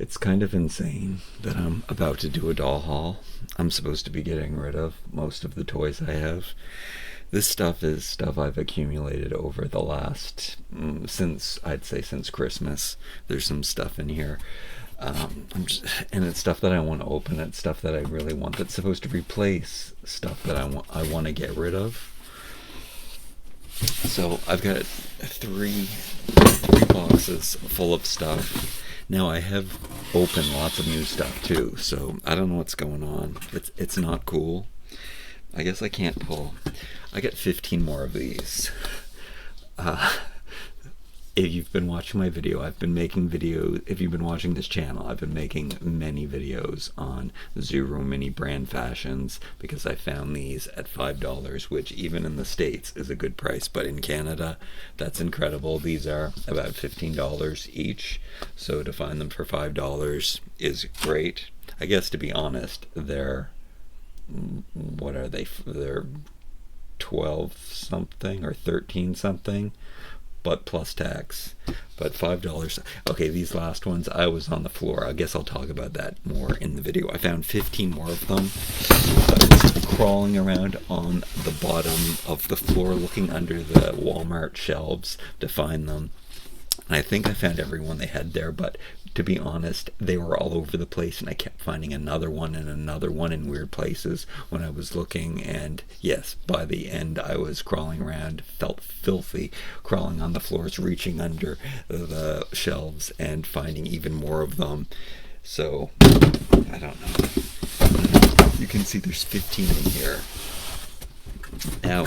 It's kind of insane that I'm about to do a doll haul. I'm supposed to be getting rid of most of the toys I have. This stuff is stuff I've accumulated over the last, I'd say since Christmas. There's some stuff in here. And it's stuff that I want to open. It's stuff that I really want that's supposed to replace stuff that I want to get rid of. So I've got three boxes full of stuff. Now I have opened lots of new stuff too, so I don't know what's going on. It's not cool. I guess I can't pull. I got 15 more of these. If you've been watching my video, I've been making videos. If you've been watching this channel, I've been making many videos on Zero Mini brand fashions because I found these at $5, which even in the States is a good price, but in Canada, that's incredible. These are about $15 each, so to find them for $5 is great. I guess, to be honest, what are they? They're 12 something or 13 something, but plus tax. But $5. Okay, these last ones, I was on the floor. I guess I'll talk about that more in the video. I found 15 more of them. I was crawling around on the bottom of the floor looking under the Walmart shelves to find them. And I think I found everyone they had there, but to be honest, they were all over the place, and I kept finding another one and another one in weird places when I was looking. And yes, by the end I was crawling around, felt filthy, crawling on the floors, reaching under the shelves and finding even more of them. So I don't know. You can see there's 15 in here. Now,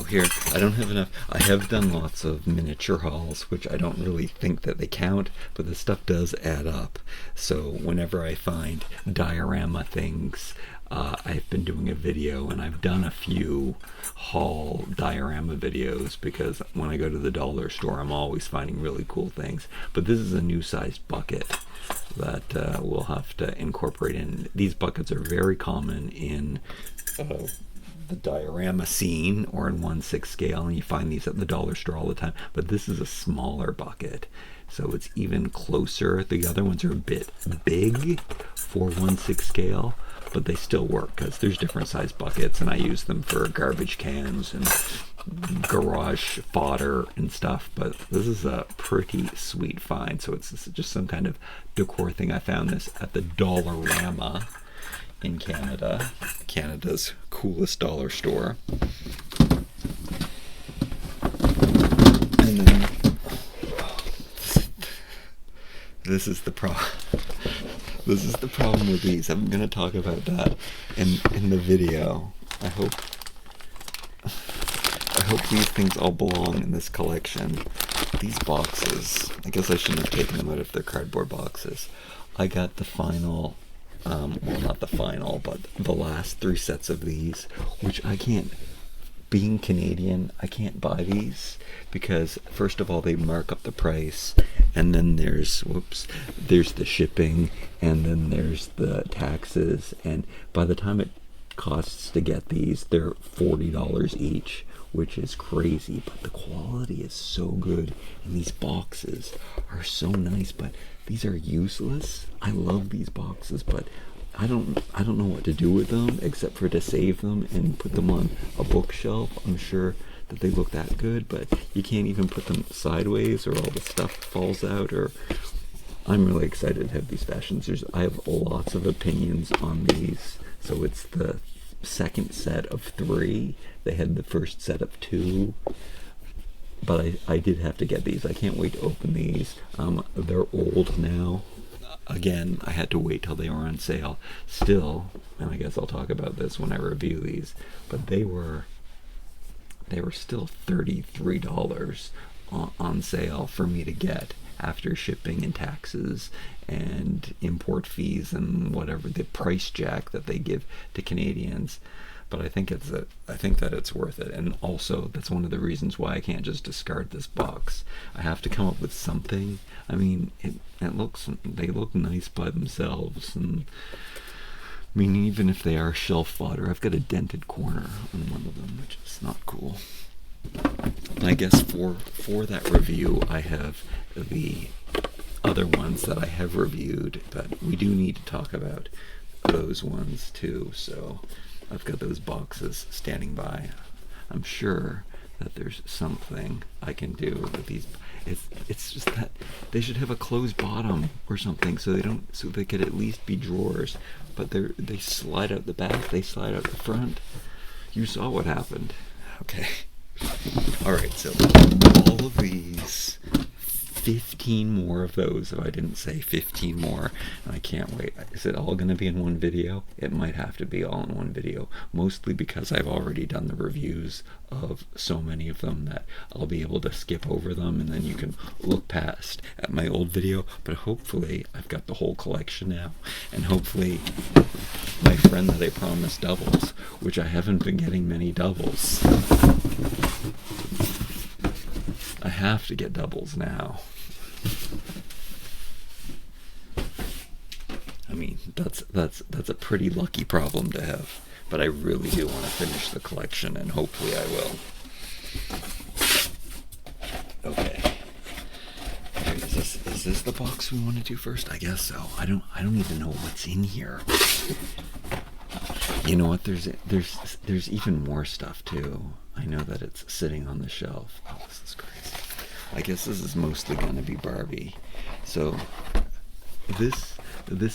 here, I don't have enough. I have done lots of miniature hauls, which I don't really think that they count, but the stuff does add up. So whenever I find diorama things, I've been doing a video, and I've done a few haul diorama videos because when I go to the dollar store, I'm always finding really cool things. But this is a new sized bucket that we'll have to incorporate in. These buckets are very common in the diorama scene or in 1/6 scale, and you find these at the dollar store all the time, but this is a smaller bucket, so it's even closer. The other ones are a bit big for 1/6 scale, but they still work because there's different size buckets, and I use them for garbage cans and garage fodder and stuff. But this is a pretty sweet find. So it's just some kind of decor thing. I found this at the Dollarama in Canada, Canada's coolest dollar store. And then this is the problem with these. I'm going to talk about that in the video. I hope these things all belong in this collection. These boxes, I guess I shouldn't have taken them out if they're cardboard boxes. I got the final, well, not the final, but the last 3 sets of these, which I can't, being Canadian, I can't buy these because first of all they mark up the price, and then there's the shipping, and then there's the taxes, and by the time it costs to get these, they're $40 each, which is crazy. But the quality is so good, and these boxes are so nice, but these are useless. I love these boxes, but I don't know what to do with them except for to save them and put them on a bookshelf. I'm sure that they look that good, but you can't even put them sideways or all the stuff falls out. Or I'm really excited to have these fashions. I have lots of opinions on these. So it's the second set of 3. They had the first set of 2. But I did have to get these. I can't wait to open these. They're old now. Again, I had to wait till they were on sale. Still, and I guess I'll talk about this when I review these, but they were still $33 on sale for me to get after shipping and taxes and import fees and whatever the price jack that they give to Canadians. But I think that it's worth it, and also that's one of the reasons why I can't just discard this box. I have to come up with something. I mean, they look nice by themselves, and I mean, even if they are shelf fodder, I've got a dented corner on one of them, which is not cool. And I guess for that review, I have the other ones that I have reviewed, but we do need to talk about those ones too. So I've got those boxes standing by. I'm sure that there's something I can do with these. It's just that they should have a closed bottom or something, so they could at least be drawers. But they slide out the back, they slide out the front. You saw what happened. Okay. All right. So all of these. 15 more of those, if I didn't say 15 more, and I can't wait. Is it all going to be in one video? It might have to be all in one video, mostly because I've already done the reviews of so many of them that I'll be able to skip over them, and then you can look past at my old video. But hopefully I've got the whole collection now, and hopefully my friend that I promised doubles, which I haven't been getting many doubles. I have to get doubles now. I mean, that's a pretty lucky problem to have, but I really do want to finish the collection, and hopefully I will. Okay. Is this the box we want to do first? I guess so. I don't even know what's in here. You know what? There's even more stuff too. I know that it's sitting on the shelf. Oh, this is crazy. I guess this is mostly going to be Barbie. So this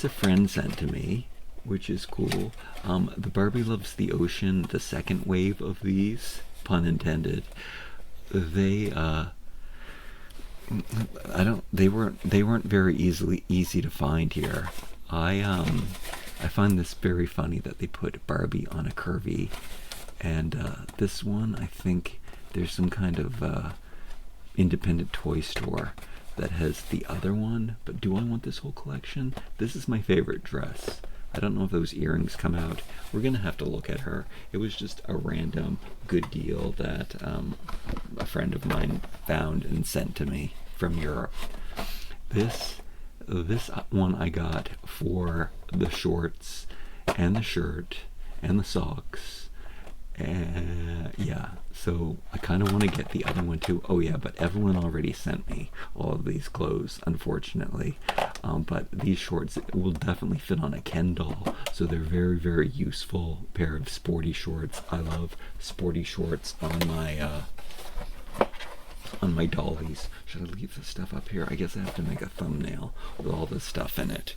a friend sent to me, which is cool. The Barbie Loves the Ocean, the second wave of these, pun intended. They weren't very easy to find here. I find this very funny that they put Barbie on a curvy, and this one, I think there's some kind of independent toy store that has the other one. But do I want this whole collection? This is my favorite dress. I don't know if those earrings come out. We're gonna have to look at her. It was just a random good deal that a friend of mine found and sent to me from Europe. This one I got for the shorts and the shirt and the socks. Yeah, so I kind of want to get the other one too. Oh yeah, but everyone already sent me all of these clothes, unfortunately. But these shorts will definitely fit on a Ken doll, so they're very, very useful pair of sporty shorts. I love sporty shorts on my dollies. Should I leave this stuff up here? I guess I have to make a thumbnail with all this stuff in it.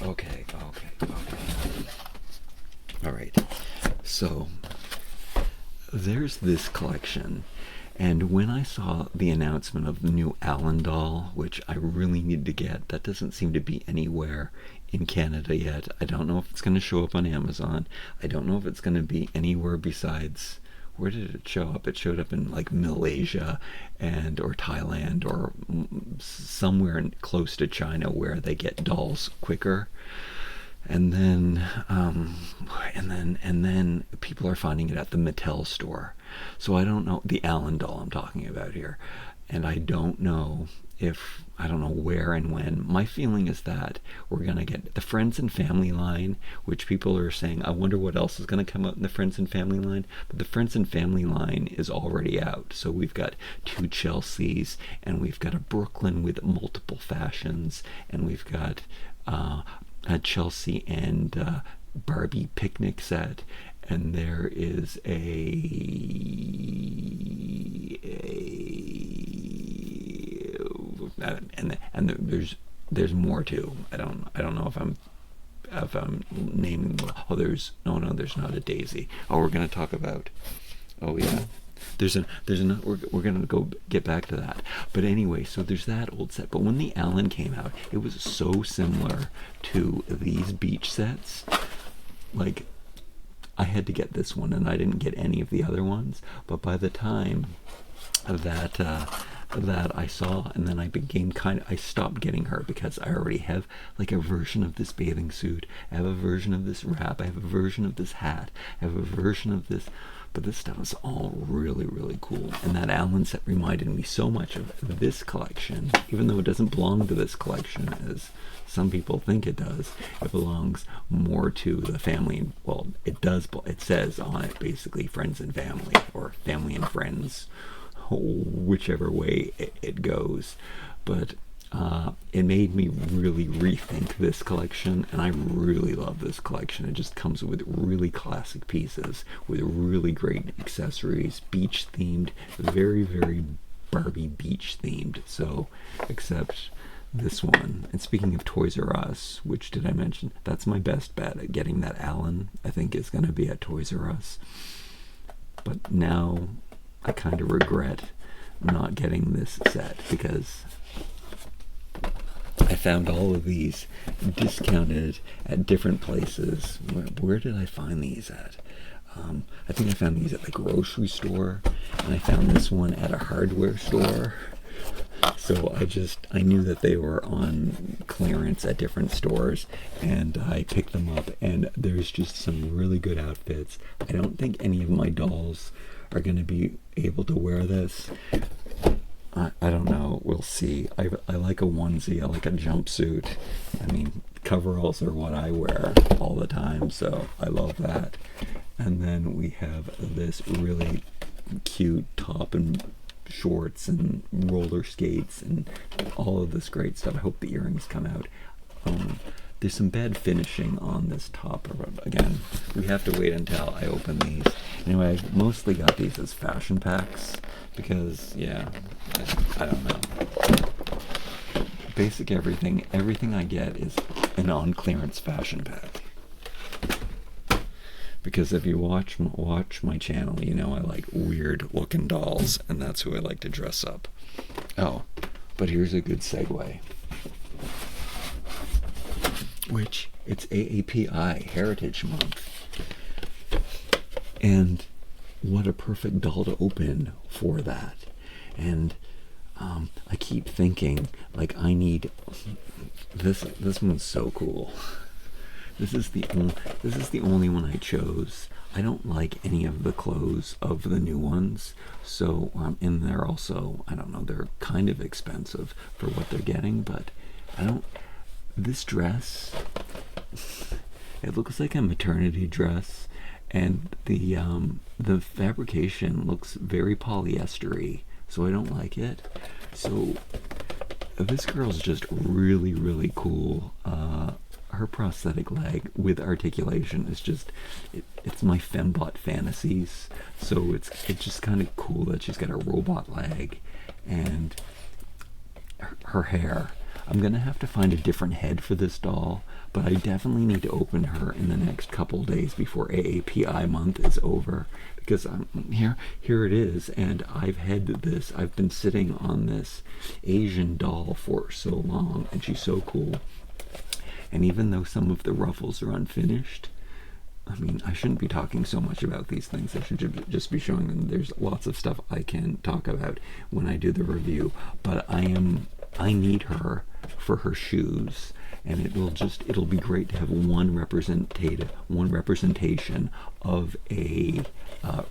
Okay. All right. So there's this collection, and when I saw the announcement of the new Alan doll, which I really need to get, that doesn't seem to be anywhere in Canada yet. I don't know if it's going to show up on Amazon. I don't know if it's going to be anywhere besides, where did it show up? It showed up in like Malaysia or Thailand or somewhere close to China where they get dolls quicker. And then people are finding it at the Mattel store. So I don't know, the Allen doll I'm talking about here. And I don't know where and when. My feeling is that we're going to get the Friends and Family line, which people are saying, I wonder what else is going to come out in the Friends and Family line. But the Friends and Family line is already out. So we've got 2 Chelseas, and we've got a Brooklyn with multiple fashions, and we've got a Chelsea and Barbie picnic set, and there is and there's more too. I don't know if I'm naming. Oh, there's not a Daisy. Oh, we're gonna talk about. Oh yeah. There's we're gonna go get back to that. But anyway, so there's that old set. But when the Allen came out, it was so similar to these beach sets. Like, I had to get this one, and I didn't get any of the other ones. But by the time that I saw, and then I stopped getting her because I already have like a version of this bathing suit. I have a version of this wrap. I have a version of this hat. I have a version of this. But this stuff is all really, really cool. And that Allen set reminded me so much of this collection, even though it doesn't belong to this collection as some people think it does. It belongs more to the family. Well, it does. It says on it basically Friends and Family, or Family and Friends, whichever way it goes. But it made me really rethink this collection, and I really love this collection. It just comes with really classic pieces, with really great accessories, beach themed, very, very Barbie beach themed. So, except this one. And speaking of Toys R Us, which did I mention? That's my best bet at getting that Allen. I think is going to be at Toys R Us. But now I kind of regret not getting this set, because I found all of these discounted at different places. Where did I find these at? I think I found these at the grocery store, and I found this one at a hardware store. So I knew that they were on clearance at different stores, and I picked them up, and there's just some really good outfits. I don't think any of my dolls are going to be able to wear this. I don't know. We'll see. I like a onesie. I like a jumpsuit. I mean, coveralls are what I wear all the time, so I love that. And then we have this really cute top and shorts and roller skates and all of this great stuff. I hope the earrings come out. There's some bad finishing on this top. Again, we have to wait until I open these. Anyway, I mostly got these as fashion packs because, yeah, I don't know. Basic everything I get is an on clearance fashion pack. Because if you watch my channel, you know I like weird looking dolls, and that's who I like to dress up. Oh, but here's a good segue. Which, it's AAPI Heritage Month. And what a perfect doll to open for that. And I keep thinking, like, I need this one's so cool. This is the only one I chose. I don't like any of the clothes of the new ones, so and they're also, I don't know, they're kind of expensive for what they're getting, but this dress, it looks like a maternity dress, and the fabrication looks very polyestery, so I don't like it. So this girl's just really, really cool. Her prosthetic leg with articulation is just, it's my fembot fantasies. So it's just kind of cool that she's got a robot leg, and her hair. I'm gonna have to find a different head for this doll, but I definitely need to open her in the next couple days before AAPI month is over, because here it is, and I've been sitting on this Asian doll for so long, and she's so cool. And even though some of the ruffles are unfinished, I mean, I shouldn't be talking so much about these things. I should just be showing them. There's lots of stuff I can talk about when I do the review, but I need her for her shoes, and it'll be great to have one representation of a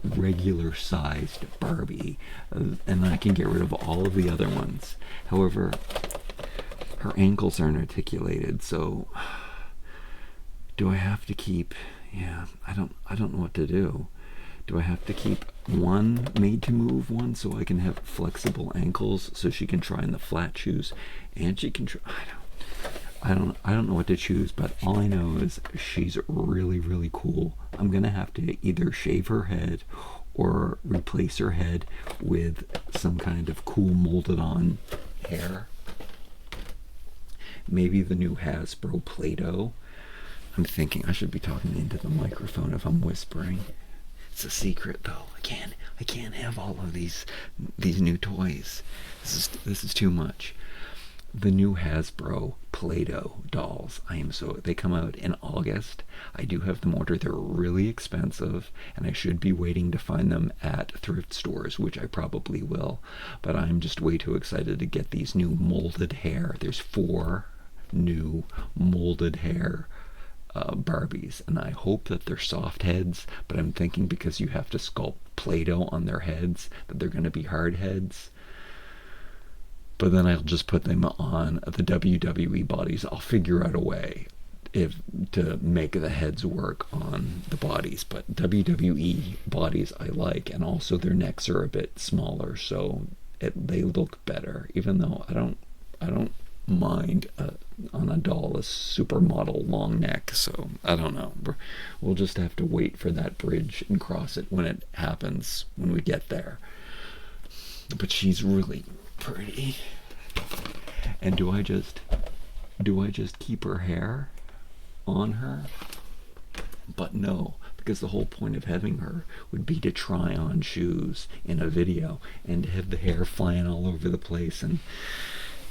regular sized Barbie, and then I can get rid of all of the other ones. However, her ankles aren't articulated, so do I have to keep, I don't know what to do. Do I have to keep one made to move one so I can have flexible ankles so she can try in the flat shoes, and she can try, I don't know what to choose, but all I know is she's really, really cool. I'm gonna have to either shave her head or replace her head with some kind of cool molded on hair. Maybe the new Hasbro Play-Doh. I'm thinking I should be talking into the microphone if I'm whispering. It's a secret, though. I can't have all of these new toys. This is too much. The new Hasbro Play-Doh dolls. They come out in August. I do have them ordered. They're really expensive, and I should be waiting to find them at thrift stores, which I probably will. But I'm just way too excited to get these new molded hair. There's 4 new molded hair Barbies, and I hope that they're soft heads, but I'm thinking because you have to sculpt Play-Doh on their heads that they're going to be hard heads. But then I'll just put them on the WWE bodies. I'll figure out a way. if to make the heads work on the bodies. But WWE bodies I like, and also their necks are a bit smaller, so they look better. Even though I don't mind on a doll a supermodel long neck. So I don't know. We'll just have to wait for that bridge and cross it when it happens, when we get there. But she's really pretty. And do I just keep her hair on her? But no, because the whole point of having her would be to try on shoes in a video and have the hair flying all over the place, and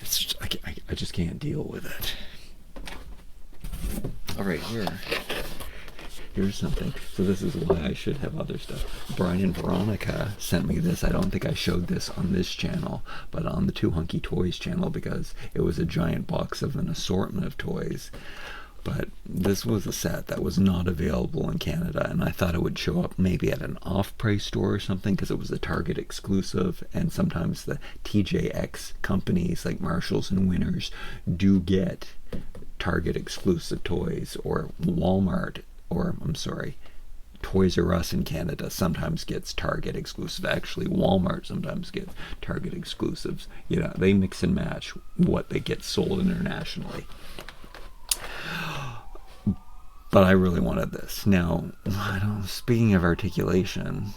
it's just, I just can't deal with it. All right, here's something. So this is why I should have other stuff. Brian and Veronica sent me this. I don't think I showed this on this channel, but on the Two Hunky Toys channel, because it was a giant box of an assortment of toys. But this was a set that was not available in Canada, and I thought it would show up maybe at an off-price store or something, because it was a Target exclusive, and sometimes the TJX companies like Marshalls and Winners do get Target exclusive toys, or Walmart, or I'm sorry, Toys R Us in Canada sometimes gets Target exclusive. Actually, Walmart sometimes gets Target exclusives. You know, they mix and match what they get sold internationally. But I really wanted this. Now, speaking of articulation,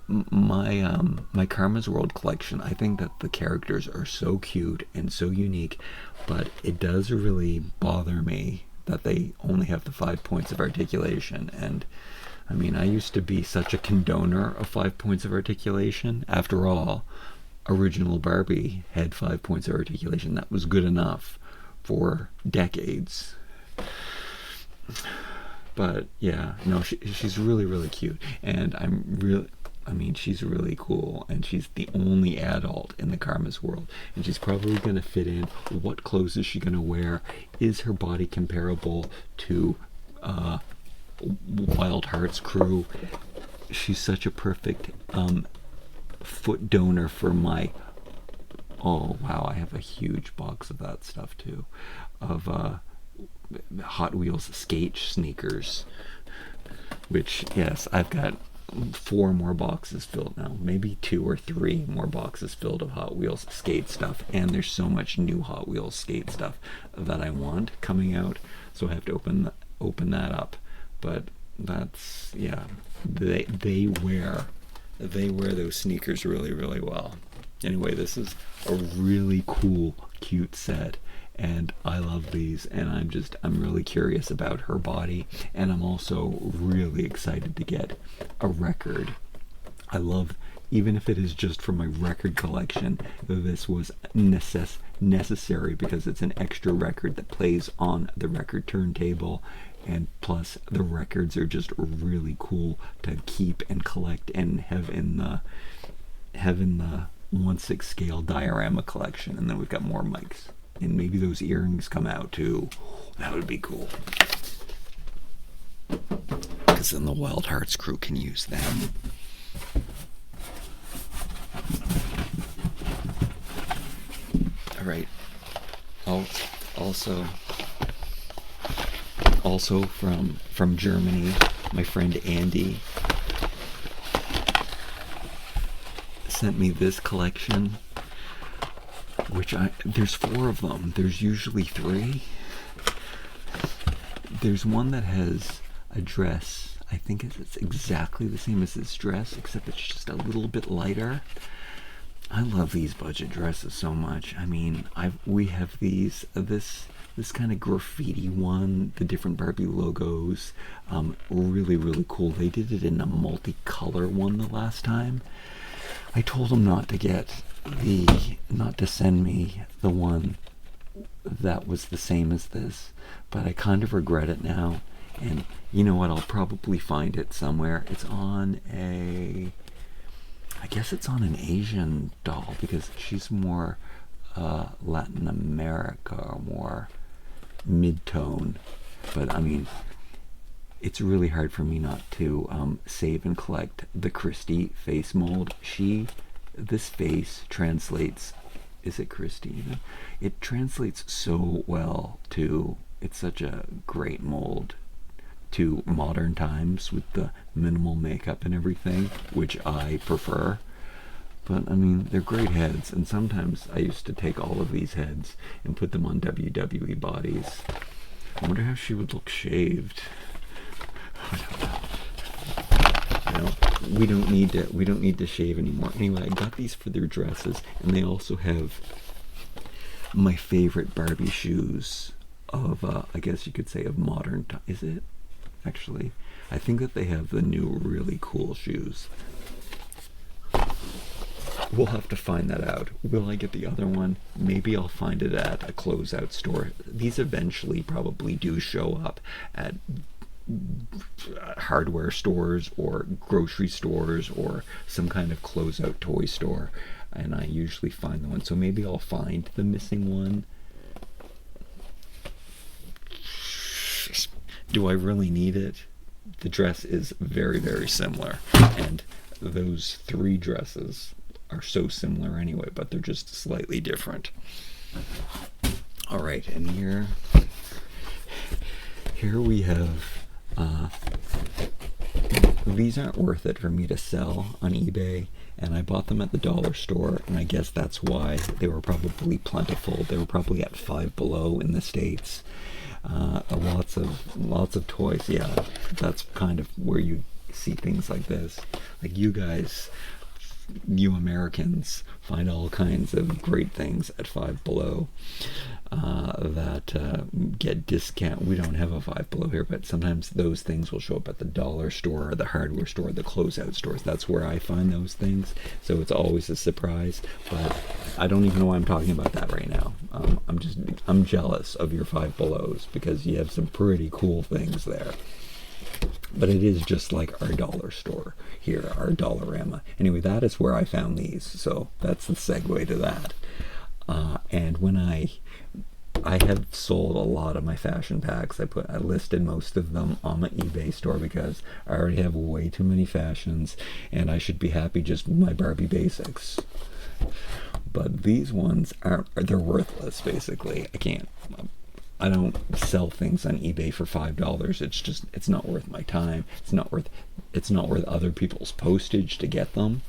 my Karma's World collection, I think that the characters are so cute and so unique, but it does really bother me that they only have the 5 points of articulation. And I mean, I used to be such a condoner of 5 points of articulation. After all, original Barbie had 5 points of articulation. That was good enough for decades. But yeah, no, she's really, really cute, and she's really cool, and she's the only adult in the Karma's World, and she's probably going to fit in. What clothes is she going to wear? Is her body comparable to Wild Heart's crew? She's such a perfect foot donor for my... Oh, wow, I have a huge box of that stuff, too. Of Hot Wheels skate sneakers. Which, yes, I've got 4 more boxes filled now. Maybe 2 or 3 more boxes filled of Hot Wheels skate stuff. And there's so much new Hot Wheels skate stuff that I want coming out. So I have to open that up. But that's, yeah, they wear those sneakers really, really well. Anyway, this is a really cool, cute set, and I love these, and I'm really curious about her body, and I'm also really excited to get a record. I love, even if it is just for my record collection, this was necessary, because it's an extra record that plays on the record turntable, and plus the records are just really cool to keep and collect and have in the 1/6 scale diorama collection. And then we've got more mics, and maybe those earrings come out too. That would be cool, because then the Wild Hearts crew can use them. All right. Also from Germany, my friend Andy sent me this collection, which there's 4 of them. There's usually 3. There's one that has a dress. I think it's exactly the same as this dress, except it's just a little bit lighter. I love these budget dresses so much. I mean, we have this kind of graffiti one, the different Barbie logos, really, really cool. They did it in a multicolor one the last time. I told them not to send me the one that was the same as this, but I kind of regret it now. And you know what? I'll probably find it somewhere. It's on I guess it's on an Asian doll, because she's more Latin America, or more mid-tone. But I mean, it's really hard for me not to save and collect the Christy face mold. This face translates, is it Christy even? It translates so well to it's such a great mold to modern times with the minimal makeup and everything, which I prefer. But I mean, they're great heads, and sometimes I used to take all of these heads and put them on WWE bodies. I wonder how she would look shaved. I don't know. You know, we don't need to shave anymore. Anyway, I got these for their dresses, and they also have my favorite Barbie shoes of I guess you could say of modern time. Is it? Actually, I think that they have the new really cool shoes. We'll have to find that out. Will I get the other one? Maybe I'll find it at a closeout store. These eventually probably do show up at hardware stores or grocery stores or some kind of closeout toy store, and I usually find the one. So maybe I'll find the missing one. Do I really need it? The dress is very, very similar, and those three dresses are so similar anyway, but they're just slightly different. All right, and here we have these aren't worth it for me to sell on eBay, and I bought them at the dollar store, and I guess that's why they were probably plentiful. They were probably at Five Below in the States. Lots of toys. Yeah, that's kind of where you see things like this. Like you guys, you Americans find all kinds of great things at Five Below that get discount. We don't have a Five Below here, but sometimes those things will show up at the dollar store, or the hardware store, the closeout stores. That's where I find those things, so it's always a surprise. But I don't even know why I'm talking about that right now. I'm jealous of your Five Belows because you have some pretty cool things there. But it is just like our dollar store here, our Dollarama. Anyway, that is where I found these, so that's the segue to that. And when I have sold a lot of my fashion packs. I listed most of them on my eBay store because I already have way too many fashions, and I should be happy just with my Barbie basics. But these ones they're worthless, basically. I don't sell things on eBay for $5. It's not worth my time. It's not worth other people's postage to get them.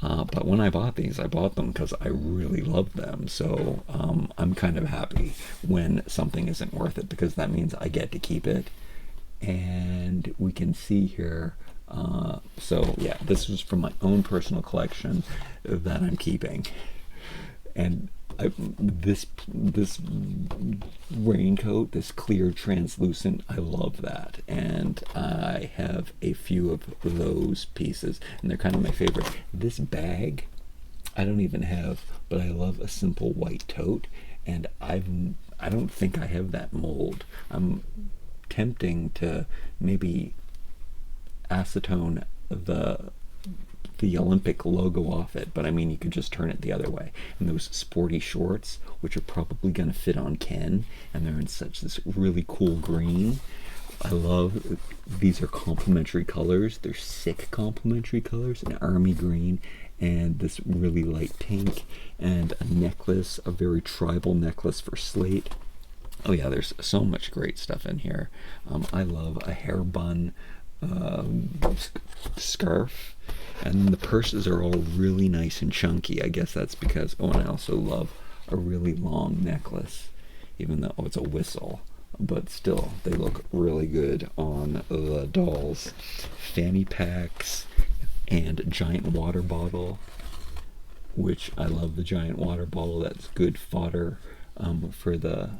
But when I bought these, I bought them because I really love them. So I'm kind of happy when something isn't worth it, because that means I get to keep it. And we can see here. So yeah, this was from my own personal collection that I'm keeping. And this raincoat, this clear translucent, I love that, and I have a few of those pieces, and they're kind of my favorite. This bag I don't even have, but I love a simple white tote, and I don't think I have that mold. I'm tempting to maybe acetone the Olympic logo off it, but I mean, you could just turn it the other way. And those sporty shorts, which are probably going to fit on Ken, and they're in this really cool green. I love these. Are complementary colors. They're sick complementary colors. An army green and this really light pink, and a necklace, a very tribal necklace for Slate. Oh yeah, there's so much great stuff in here. I love a hair bun scarf, and the purses are all really nice and chunky. I guess that's because, and I also love a really long necklace, even though it's a whistle, but still they look really good on the dolls. Fanny packs and giant water bottle, which I love. The giant water bottle, that's good fodder for the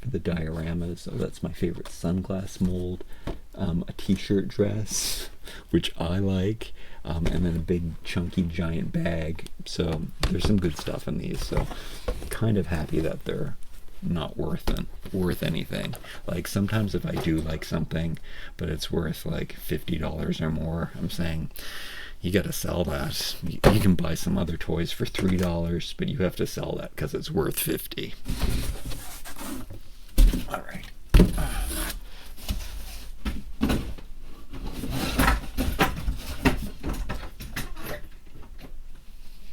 dioramas. So that's my favorite sunglass mold. A t-shirt dress, which I like, and then a big chunky giant bag. So there's some good stuff in these, so kind of happy that they're not worth anything. Like sometimes if I do like something but it's worth like $50 or more, I'm saying you gotta sell that. You can buy some other toys for $3, but you have to sell that because it's worth $50. All right.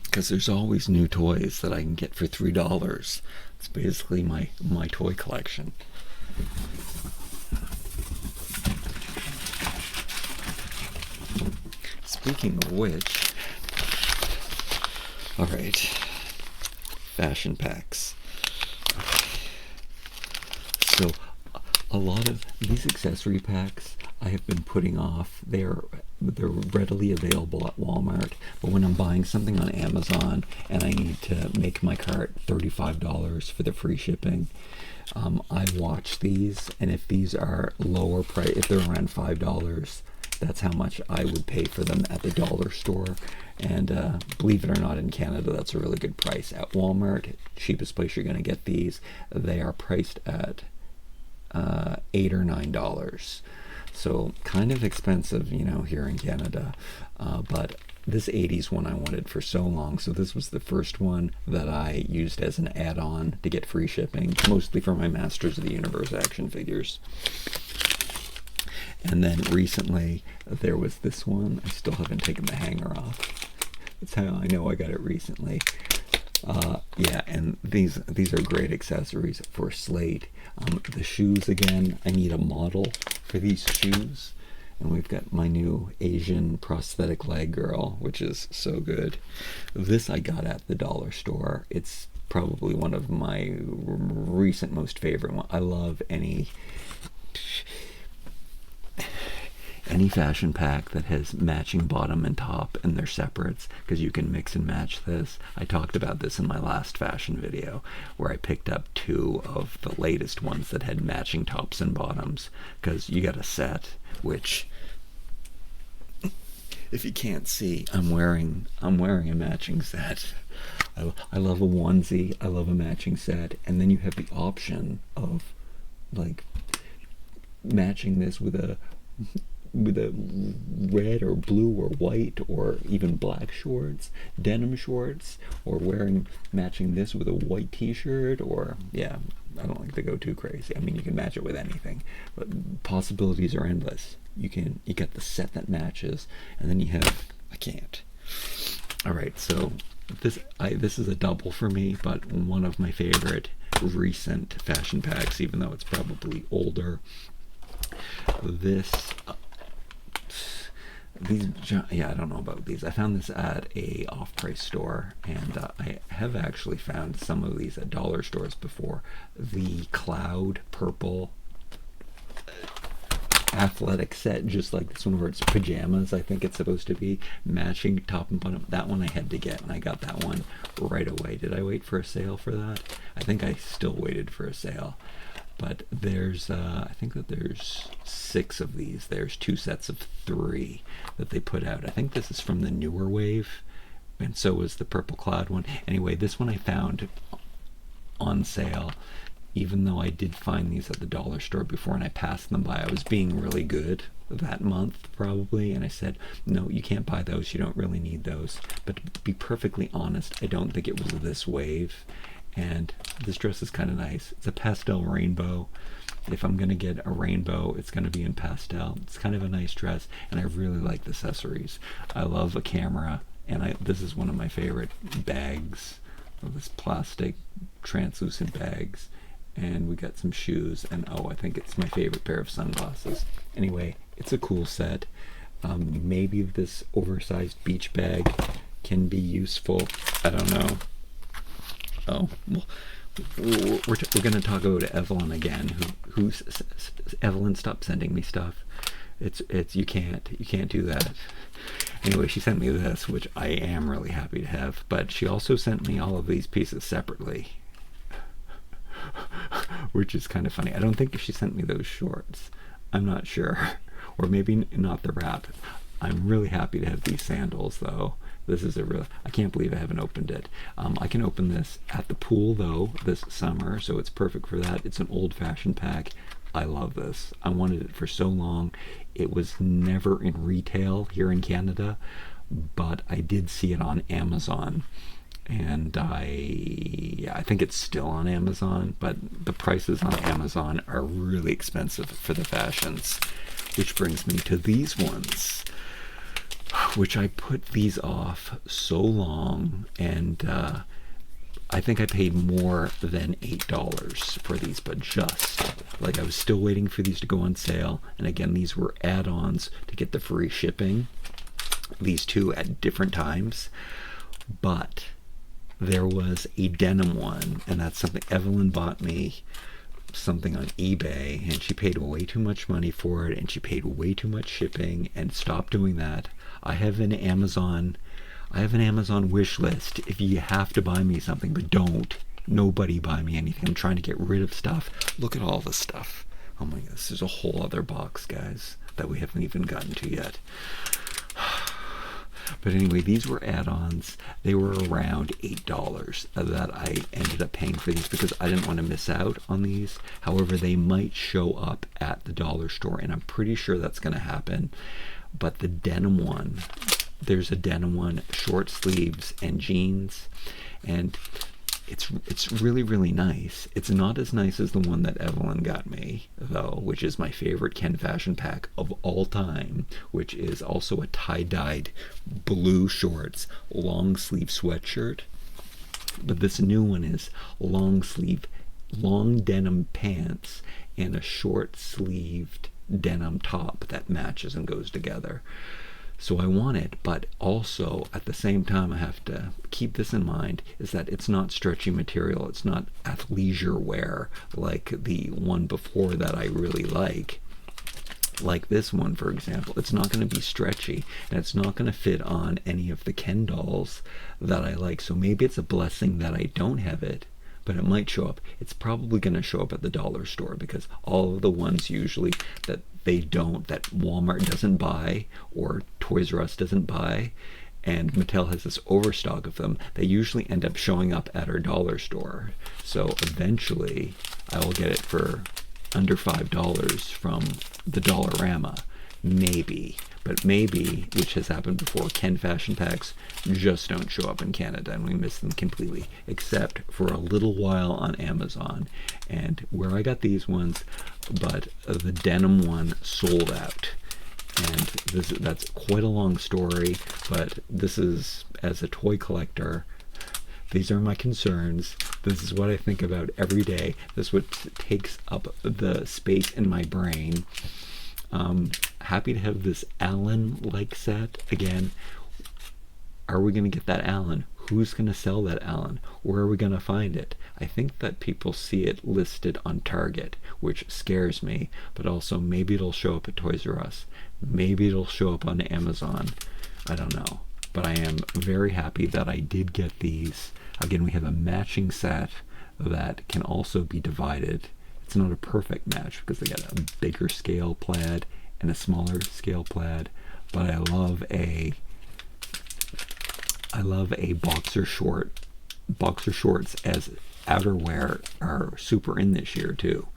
Because there's always new toys that I can get for $3. It's basically my toy collection. Speaking of which, all right, fashion packs. So a lot of these accessory packs I have been putting off. They're readily available at Walmart, but when I'm buying something on Amazon and I need to make my cart $35 for the free shipping, I watch these, and if these are lower price, if they're around $5, that's how much I would pay for them at the dollar store. And believe it or not, in Canada, that's a really good price. At Walmart, cheapest place you're going to get these, they are priced at $8 or $9. So kind of expensive, you know, here in Canada. But this 80s one I wanted for so long. So this was the first one that I used as an add-on to get free shipping, mostly for my Masters of the Universe action figures. And then recently there was this one. I still haven't taken the hanger off. That's how I know I got it recently. Yeah, and these are great accessories for Slate. The shoes, again, I need a model for these shoes. And we've got my new Asian prosthetic leg girl, which is so good. This I got at the dollar store. It's probably one of my recent most favorite ones. I love any fashion pack that has matching bottom and top and they're separates, because you can mix and match this. I talked about this in my last fashion video where I picked up 2 of the latest ones that had matching tops and bottoms, because you got a set, which, if you can't see, I'm wearing a matching set. I love a onesie, I love a matching set, and then you have the option of like matching this with a red or blue or white or even black shorts, denim shorts, or matching this with a white t-shirt, or yeah, I don't like to go too crazy. I mean, you can match it with anything, but possibilities are endless. You get the set that matches, and then you have I can't. All right, so this is a double for me, but one of my favorite recent fashion packs, even though it's probably older. Yeah, I don't know about these. I found this at a off-price store, and I have actually found some of these at dollar stores before. The cloud purple athletic set, just like this one where it's pajamas, I think it's supposed to be, matching top and bottom. That one I had to get, and I got that one right away. Did I wait for a sale for that? I think I still waited for a sale. But there's, I think that there's 6 of these. There's 2 sets of 3 that they put out. I think this is from the newer wave, and so was the purple cloud one. Anyway, this one I found on sale, even though I did find these at the dollar store before and I passed them by. I was being really good that month, probably, and I said, no, you can't buy those. You don't really need those. But to be perfectly honest, I don't think it was this wave. And this dress is kind of nice. It's a pastel rainbow. If I'm going to get a rainbow, it's going to be in pastel. It's kind of a nice dress, and I really like the accessories. I love a camera, and this is one of my favorite bags, of this plastic translucent bags. And we got some shoes, and oh, I think it's my favorite pair of sunglasses. Anyway, it's a cool set. Maybe this oversized beach bag can be useful. I don't know. Oh, well, we're going to talk about Evelyn again. Evelyn, stop sending me stuff. It's you can't do that. Anyway, she sent me this, which I am really happy to have. But she also sent me all of these pieces separately, which is kind of funny. I don't think she sent me those shorts. I'm not sure, or maybe not the wrap. I'm really happy to have these sandals, though. This is I can't believe I haven't opened it. I can open this at the pool, though, this summer, so it's perfect for that. It's an old-fashioned pack. I love this. I wanted it for so long. It was never in retail here in Canada, but I did see it on Amazon. And I think it's still on Amazon, but the prices on Amazon are really expensive for the fashions. Which brings me to these ones, which I put these off so long, and I think I paid more than $8 for these, but just like I was still waiting for these to go on sale. And again, these were add-ons to get the free shipping, these two at different times. But there was a denim one, and that's something Evelyn bought me, something on eBay, and she paid way too much money for it, and she paid way too much shipping, and stopped doing that. I have an Amazon wish list if you have to buy me something, but don't. Nobody buy me anything. I'm trying to get rid of stuff. Look at all the stuff. Oh my god, this is a whole other box, guys, that we haven't even gotten to yet. But anyway, these were add-ons. They were around $8 that I ended up paying for these because I didn't want to miss out on these. However, they might show up at the dollar store, and I'm pretty sure that's going to happen. But the denim one, there's a denim one, short sleeves and jeans, and it's really, really nice. It's not as nice as the one that Evelyn got me, though, which is my favorite Ken Fashion Pack of all time, which is also a tie-dyed blue shorts, long sleeve sweatshirt. But this new one is long sleeve, long denim pants and a short sleeved denim top that matches and goes together. So I want it, but also at the same time I have to keep this in mind, is that it's not stretchy material. It's not athleisure wear like the one before that I really like this one, for example. It's not going to be stretchy, and it's not going to fit on any of the Ken dolls that I like. So maybe it's a blessing that I don't have it, but it might show up. It's probably going to show up at the dollar store, because all of the ones usually that that Walmart doesn't buy or Toys R Us doesn't buy, and Mattel has this overstock of them, they usually end up showing up at our dollar store. So eventually I will get it for under $5 from the Dollarama, maybe. But maybe, which has happened before, Ken Fashion Packs just don't show up in Canada and we miss them completely, except for a little while on Amazon. And where I got these ones, but the denim one sold out. And that's quite a long story, but this is, as a toy collector, these are my concerns. This is what I think about every day. This is what takes up the space in my brain. Happy to have this Allen-like set. Again, are we going to get that Allen? Who's going to sell that Allen? Where are we going to find it? I think that people see it listed on Target, which scares me, but also maybe it'll show up at Toys R Us. Maybe it'll show up on Amazon. I don't know. But I am very happy that I did get these. Again, we have a matching set that can also be divided. It's not a perfect match because they got a bigger scale plaid and a smaller scale plaid, but I love a boxer short. Boxer shorts as outerwear are super in this year too.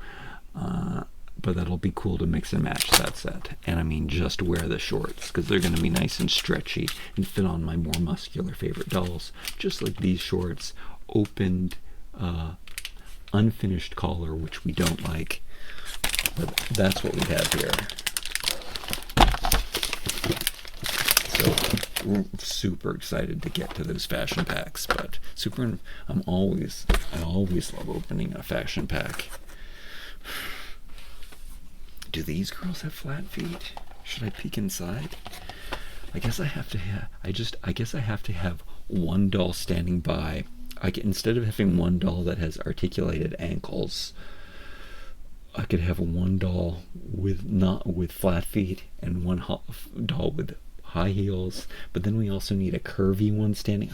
But that'll be cool to mix and match that set. And I mean, just wear the shorts because they're going to be nice and stretchy and fit on my more muscular favorite dolls. Just like these shorts, opened, unfinished collar, which we don't like. But that's what we have here. So we're super excited to get to those fashion packs. But I always love opening a fashion pack. Do these girls have flat feet? Should I peek inside? I guess I have to have one doll standing by. Instead of having one doll that has articulated ankles, I could have one doll with flat feet and one doll with high heels. But then we also need a curvy one standing.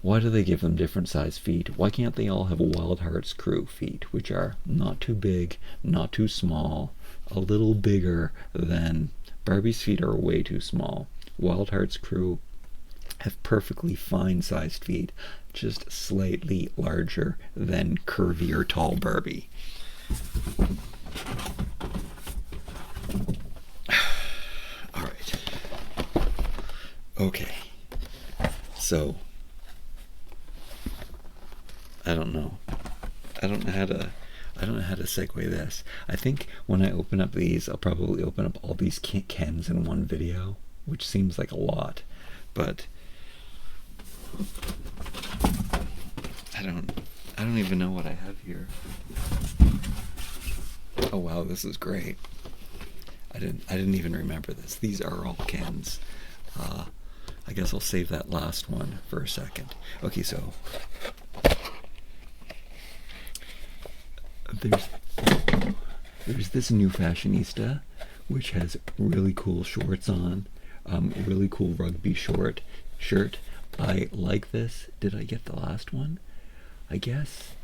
Why do they give them different size feet? Why can't they all have Wild Hearts crew feet, which are not too big, not too small, a little bigger than Barbie's feet are way too small. Wild Hearts crew have perfectly fine sized feet, just slightly larger than curvy or tall Barbie. All right. Okay. So I don't know how to segue this. I think when I open up these, I'll probably open up all these Kens in one video, which seems like a lot, but I don't even know what I have here. Oh wow, this is great. I didn't even remember this. These are all Kens. I guess I'll save that last one for a second. Okay, so there's this new Fashionista, which has really cool shorts on, really cool rugby shirt. I like this. Did I get the last one? I guess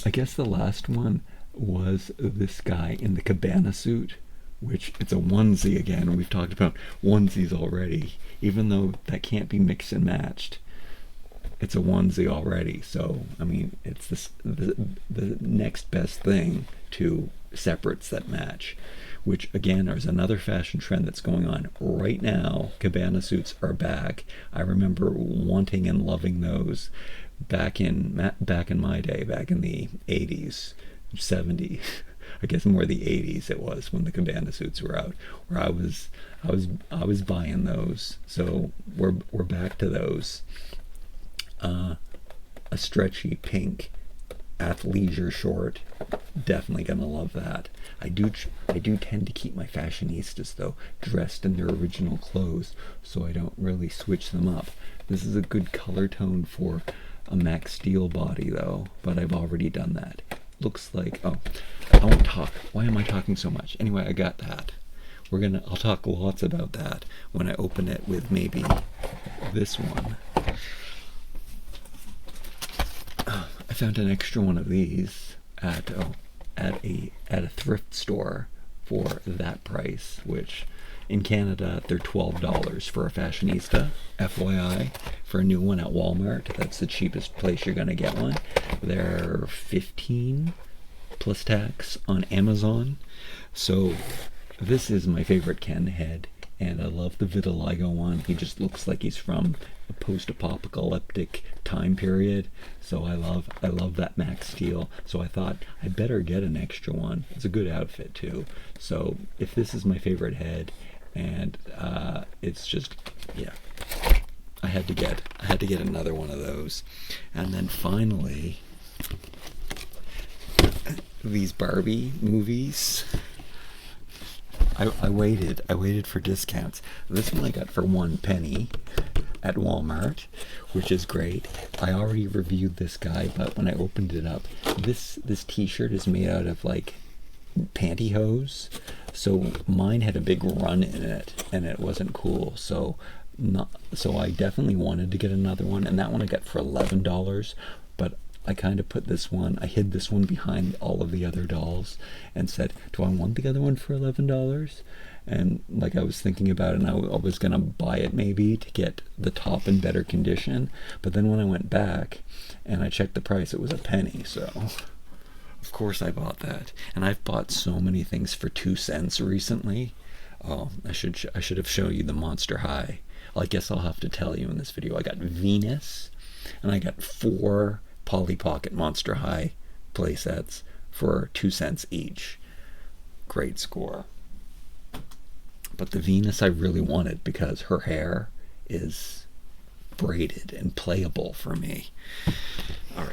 the last one was this guy in the cabana suit, which it's a onesie again. We've talked about onesies already, even though that can't be mixed and matched. It's a onesie already, so I mean, it's the next best thing to separates that match, which again is another fashion trend that's going on right now. Cabana suits are back. I remember wanting and loving those back in my day, back in the 80s, 70s. I guess more the 80s it was when the cabana suits were out, where I was buying those. So we're back to those. A stretchy pink athleisure short, definitely gonna love that. I do tend to keep my fashionistas though dressed in their original clothes, so I don't really switch them up. This is a good color tone for a Max Steel body though, but I've already done that. Looks like, oh, I won't talk. Why am I talking so much? Anyway, I got that. I'll talk lots about that when I open it with maybe this one. I found an extra one of these at a thrift store for that price, which in Canada they're $12 for a Fashionista. FYI, for a new one at Walmart, that's the cheapest place you're gonna get one. They're $15 plus tax on Amazon. So this is my favorite Ken head, and I love the vitiligo one. He just looks like he's from a post-apocalyptic time period. So I love that Max Steel. So I thought I better get an extra one. It's a good outfit too. So if this is my favorite head, and it's just, yeah, I had to get another one of those. And then finally, these Barbie movies. I waited for discounts. This one I got for 1 penny at Walmart, which is great. I already reviewed this guy, but when I opened it up, this t-shirt is made out of like pantyhose, so mine had a big run in it and it wasn't cool. So I definitely wanted to get another one, and that one I got for $11, but I kind of I hid this one behind all of the other dolls and said, do I want the other one for $11? And like I was thinking about it, and I was gonna buy it maybe to get the top in better condition, but then when I went back and I checked the price, it was a penny. So of course I bought that. And I've bought so many things for 2 cents recently. Oh, I should have shown you the Monster High. Well, I guess I'll have to tell you in this video. I got Venus, and I got 4 Polly Pocket Monster High playsets for 2 cents each. Great score. But the Venus I really wanted because her hair is braided and playable for me. All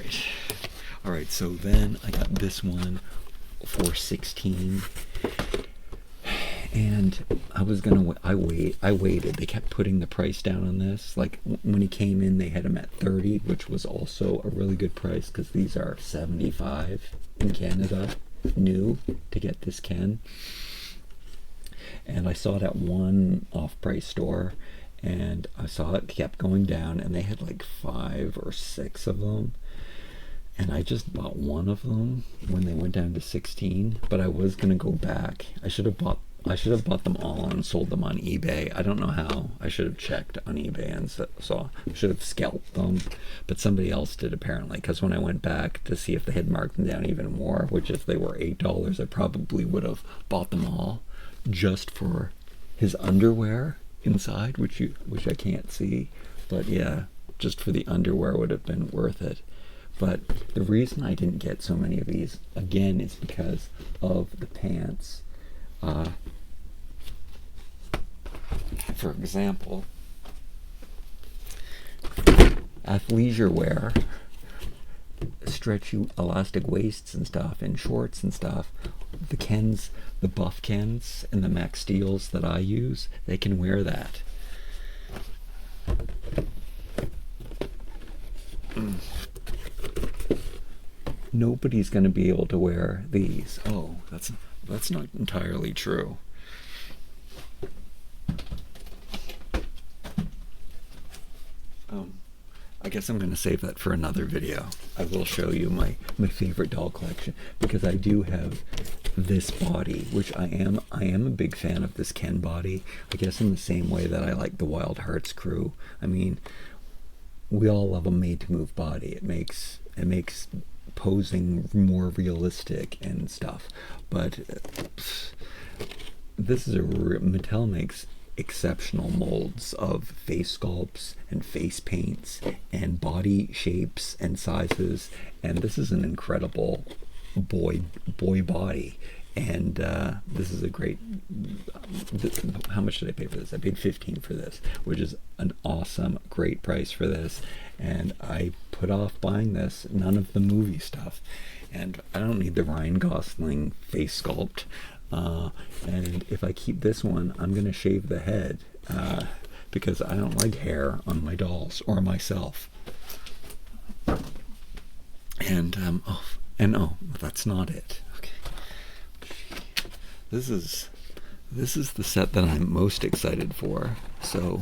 right, so then I got this one for $16. And I waited. They kept putting the price down on this. Like when he came in, they had him at $30, which was also a really good price because these are $75 in Canada, new to get this Ken. And I saw it at one off-price store, and I saw it kept going down, and they had like 5 or 6 of them. And I just bought one of them when they went down to 16, but I was gonna go back. I should have bought them all and sold them on eBay. I don't know how. I should have checked on eBay and saw. I should have scalped them, but somebody else did apparently. Because when I went back to see if they had marked them down even more, which if they were $8, I probably would have bought them all, just for his underwear inside, which I can't see. But yeah, just for the underwear would have been worth it. But the reason I didn't get so many of these again is because of the pants. For example, athleisure wear, stretchy elastic waists and stuff, and shorts and stuff. The Kens, the buff Kens and the Max Steels that I use, they can wear that. Nobody's going to be able to wear these. Oh, that's not entirely true. I guess I'm going to save that for another video. I will show you my favorite doll collection, because I do have this body, which I am a big fan of this Ken body. I guess in the same way that I like the Wild Hearts crew. I mean, we all love a made-to-move body. It makes posing more realistic and stuff. But this is Mattel makes exceptional molds of face sculpts and face paints and body shapes and sizes, and this is an incredible boy body. And this is a great, how much did I pay for this? I paid $15 for this, which is an awesome, great price for this. And I put off buying this, none of the movie stuff. And I don't need the Ryan Gosling face sculpt. And if I keep this one, I'm going to shave the head, because I don't like hair on my dolls or myself. And, that's not it. This is the set that I'm most excited for. So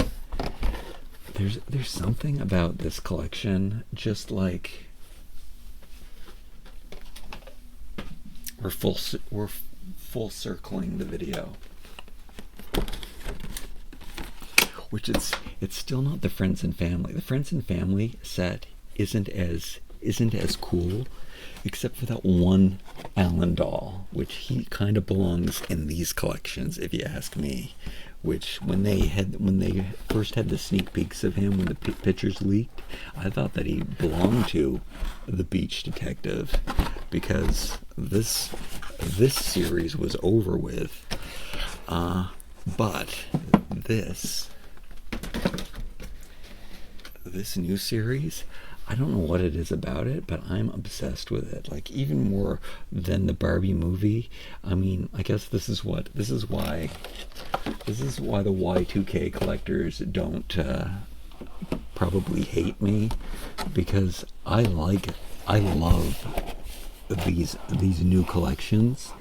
there's something about this collection, just like we're full circling the video, which it's still not the Friends and Family. The Friends and Family set isn't as cool, except for that one Alan doll, which he kind of belongs in these collections, if you ask me. Which when they first had the sneak peeks of him, when the pictures leaked, I thought that he belonged to the Beach Detective, because this series was over with. But this new series, I don't know what it is about it, but I'm obsessed with it. Like, even more than the Barbie movie. I mean, I guess this is why the Y2K collectors don't probably hate me, because I love these new collections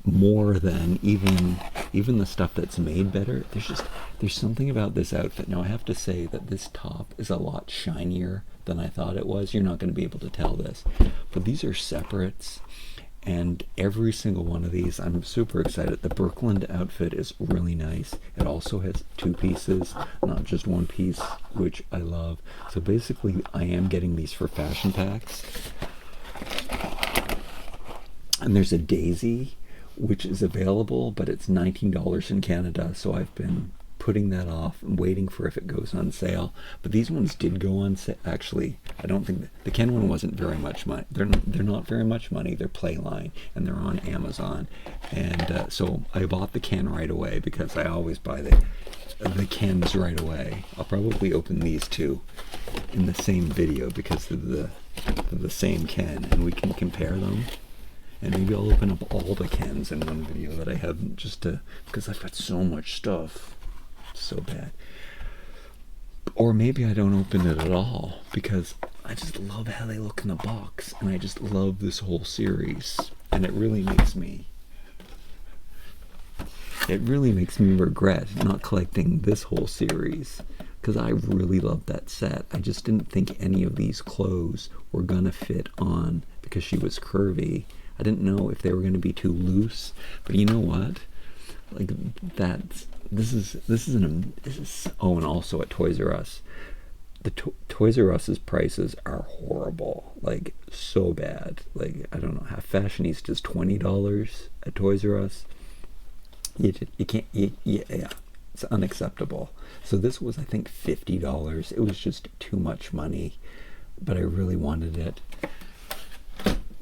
more than even the stuff that's made better. There's something about this outfit. Now, I have to say that this top is a lot shinier than I thought it was. You're not going to be able to tell this, but these are separates, and every single one of these, I'm super excited. The Brooklyn outfit is really nice. It also has two pieces, not just one piece, which I love. So basically, I am getting these for fashion packs. And there's a Daisy, which is available, but it's $19 in Canada, so I've been putting that off and waiting for if it goes on sale. But these ones did go on sale. Actually, I don't think the Ken one wasn't very much money. They're not very much money. They're Playline, and they're on Amazon. And so I bought the Ken right away, because I always buy the Kens right away. I'll probably open these two in the same video, because they're the same Ken, and we can compare them. And maybe I'll open up all the Kens in one video that I have, because I've got so much stuff. So bad. Or maybe I don't open it at all, because I just love how they look in the box, and I just love this whole series, and it really makes me regret not collecting this whole series, because I really love that set. I just didn't think any of these clothes were gonna fit on, because she was curvy. I didn't know if they were going to be too loose, but you know what? Like, oh, and also at Toys R Us. The Toys R Us's prices are horrible, like, so bad. Like, I don't know, how Fashionista is $20 at Toys R Us. You can't, yeah, it's unacceptable. So this was, I think, $50. It was just too much money, but I really wanted it.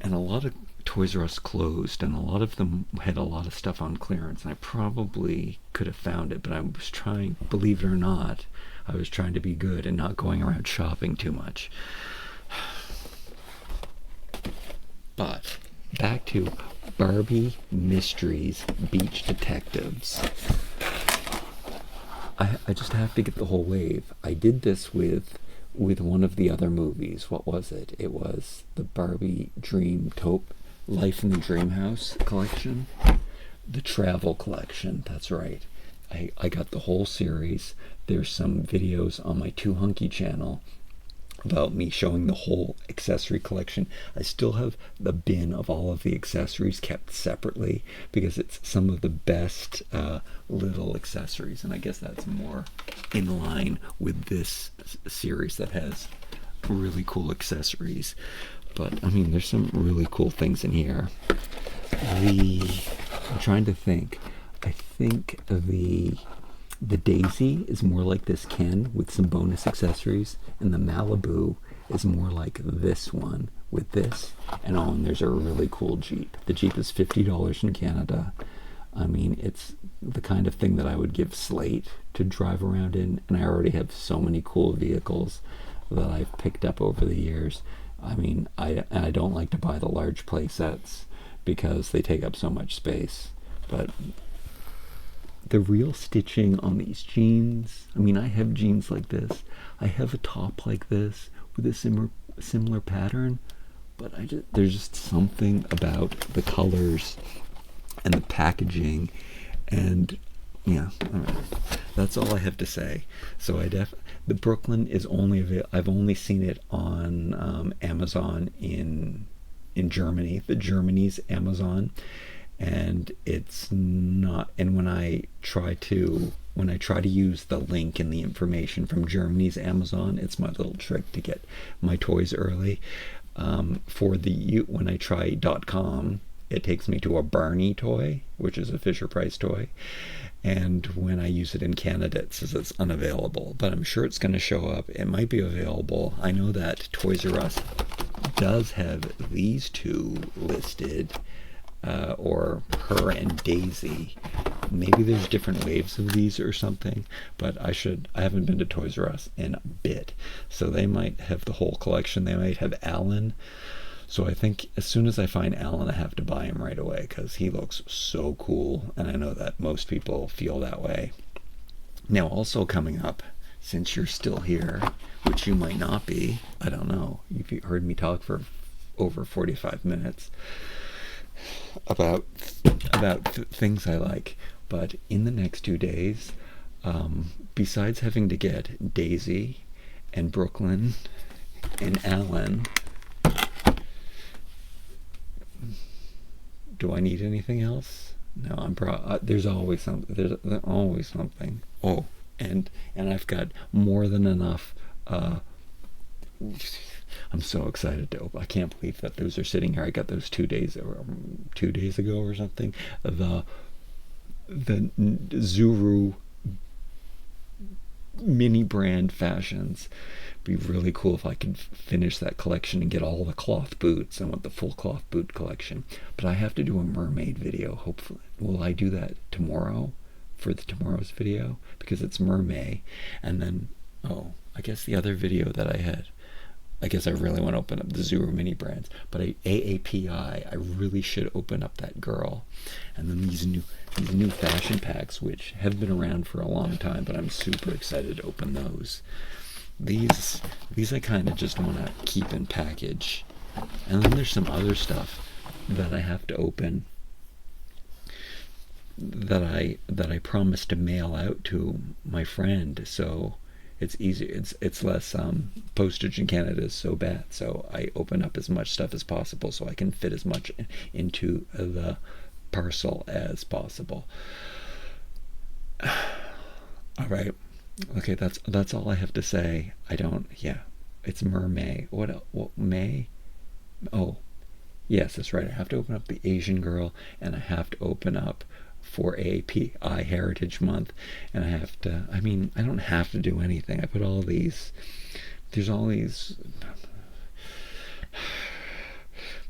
And a lot of Toys R Us closed, and a lot of them had a lot of stuff on clearance, and I probably could have found it, but I was trying, believe it or not, I was trying to be good and not going around shopping too much. But back to Barbie Mysteries Beach Detectives. I just have to get the whole wave. I did this with one of the other movies. What was it? It was the Barbie Dream Taupe Life in the Dream House collection. The travel collection, that's right. I got the whole series. There's some videos on my Too Hunky channel about me showing the whole accessory collection. I still have the bin of all of the accessories kept separately because it's some of the best little accessories, and I guess that's more in line with this series that has really cool accessories. But I mean, there's some really cool things in here. I'm trying to think. I think the Daisy is more like this Ken with some bonus accessories, and the Malibu is more like this one with this. And oh, and there's a really cool Jeep. The Jeep is $50 in Canada. I mean, it's the kind of thing that I would give Slate to drive around in, and I already have so many cool vehicles that I've picked up over the years. I mean, I don't like to buy the large play sets because they take up so much space. But the real stitching on these jeans, I mean, I have jeans like this. I have a top like this with a similar pattern, but there's just something about the colors and the packaging, and yeah, that's all I have to say. So the Brooklyn is I've only seen it on Amazon in Germany, the Germany's Amazon. And it's not, and when I try to use the link and the information from Germany's Amazon, it's my little trick to get my toys early. When I try .com, it takes me to a Barney toy, which is a Fisher Price toy, and when I use it in Canada, it says it's unavailable, but I'm sure it's going to show up. It might be available. I know that Toys R Us does have these two listed, or Her and Daisy. Maybe there's different waves of these or something, but I haven't been to Toys R Us in a bit, so they might have the whole collection. They might have Alan, so I think as soon as I find Alan, I have to buy him right away because he looks so cool, and I know that most people feel that way. Now, also coming up, since you're still here, which you might not be, I don't know, you've heard me talk for over 45 minutes about things I like, but in the next 2 days, besides having to get Daisy and Brooklyn and Alan, do I need anything else? No, there's always something. There's always something. Oh, and I've got more than enough. I'm so excited to open. I can't believe that those are sitting here. I got those 2 days ago or something. The Zuru mini brand fashions. Be really cool if I could finish that collection and get all the cloth boots. I want the full cloth boot collection. But I have to do a mermaid video. Hopefully, will I do that tomorrow for tomorrow's video because it's mermaid? And then I guess the other video that I had. I guess I really want to open up the Zuru mini brands, but AAPI, I really should open up that girl. And then these new fashion packs, which have been around for a long time, but I'm super excited to open those. These I kind of just want to keep in package. And then there's some other stuff that I have to open that I promised to mail out to my friend, so it's easy. It's less postage in Canada is so bad, so I open up as much stuff as possible so I can fit as much into the parcel as possible. All right, okay, that's all I have to say. It's mermaid. What May? Oh, yes, that's right. I have to open up the Asian girl, and I have to open up for API Heritage Month, and I don't have to do anything. I put there's all these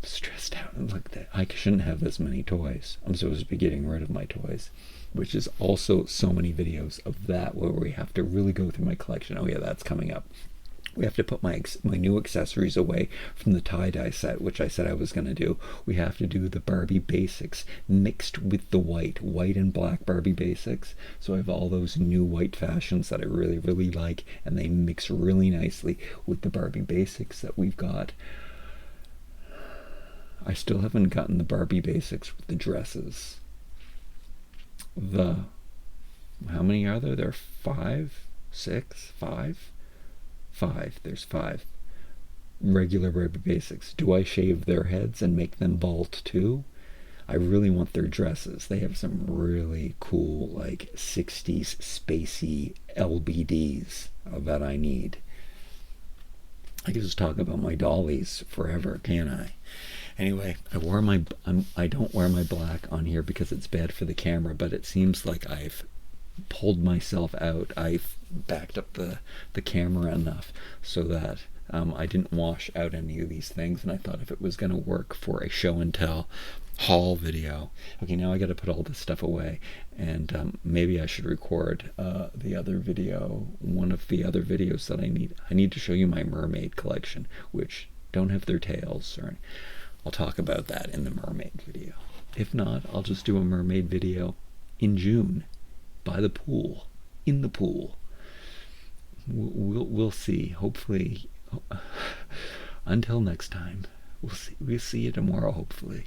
stressed out and like that. I shouldn't have this many toys. I'm supposed to be getting rid of my toys, which is also so many videos of that where we have to really go through my collection. Oh yeah, that's coming up. We have to put my new accessories away from the tie-dye set, which I said I was going to do. We have to do the Barbie basics mixed with the white and black Barbie basics. So I have all those new white fashions that I really, really like, and they mix really nicely with the Barbie basics that we've got. I still haven't gotten the Barbie basics with the dresses. How many are there? There are 5, 6, 5? 5. There's 5 regular Barbie basics. Do I shave their heads and make them bald too? I really want their dresses. They have some really cool, like 60s spacey LBDs that I need. I can just talk about my dollies forever, can't I? Anyway, I don't wear my black on here because it's bad for the camera, but it seems like I've pulled myself out. I've backed up the camera enough so that I didn't wash out any of these things, and I thought if it was going to work for a show and tell haul video. Okay, now I got to put all this stuff away, and maybe I should record the other video, one of the other videos that I need to show you my mermaid collection, which don't have their tails, or I'll talk about that in the mermaid video. If not, I'll just do a mermaid video in June by the pool, in the pool. We'll see. Hopefully, until next time, we'll see you tomorrow. Hopefully.